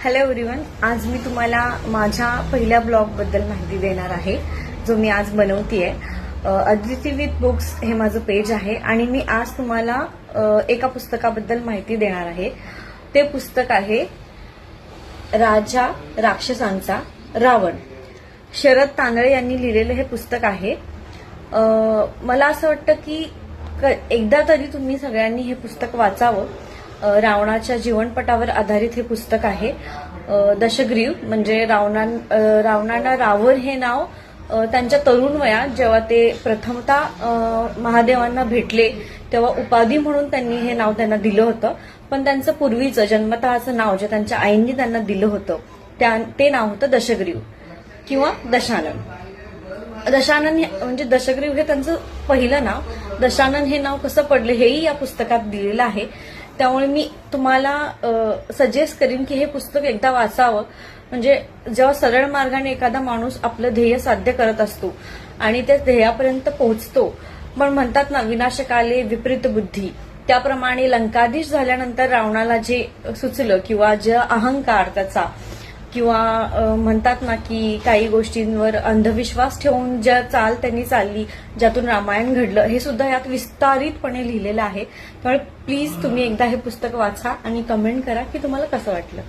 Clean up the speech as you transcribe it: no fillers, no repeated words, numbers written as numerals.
Hello everyone, आज मी तुम्हाला माझ्या पहिल्या ब्लॉगबद्दल माहिती देणार आहे, जो मी आज बनवतीये. अदिती विथ बुक्स हे माझं पेज आहे आणि मी आज तुम्हाला एका पुस्तकाबद्दल माहिती देणार आहे. ते पुस्तक आहे राजा राक्षसांचा रावण. शरद तांदळे यांनी लिहिलेलं हे पुस्तक आहे. मला असं वाटतं की एकदा तरी तुम्ही सगळ्यांनी हे पुस्तक वाचावं. रावणाच्या जीवनपटावर आधारित हे पुस्तक आहे. दशग्रीव म्हणजे रावणाला रावण हे नाव त्यांच्या तरुण वयात जेव्हा ते प्रथमतः महादेवांना भेटले तेव्हा उपाधी म्हणून त्यांनी हे नाव त्यांना दिलं होतं. पण त्यांचं पूर्वीचं जन्मतःचं नाव जे त्यांच्या आईंनी त्यांना दिलं होतं ते नाव होतं दशग्रीव किंवा दशानन. दशानन म्हणजे दशग्रीव हे त्यांचं पहिलं नाव. दशानन हे नाव कसं पडलं हेही या पुस्तकात दिलेलं आहे. त्यामुळे मी तुम्हाला सजेस्ट करीन की हे पुस्तक एकदा वाचावं. म्हणजे जेव्हा सरळ मार्गाने एखादा माणूस आपलं ध्येय साध्य करत असतो आणि त्या ध्येयापर्यंत पोहोचतो, पण म्हणतात ना विनाशकाले विपरीत बुद्धी, त्याप्रमाणे लंकाधीश झाल्यानंतर रावणाला जे सुचलं किंवा जे अहंकार त्याचा किंवा म्हणतात ना की काही गोष्टींवर अंधविश्वास ठेवून ज्या चाल त्यांनी चालली, ज्यातून रामायण घडलं, हे सुद्धा यात विस्तारितपणे लिहिलेलं आहे. त्यामुळे प्लीज तुम्ही एकदा हे पुस्तक वाचा आणि कमेंट करा की तुम्हाला कसं वाटलं.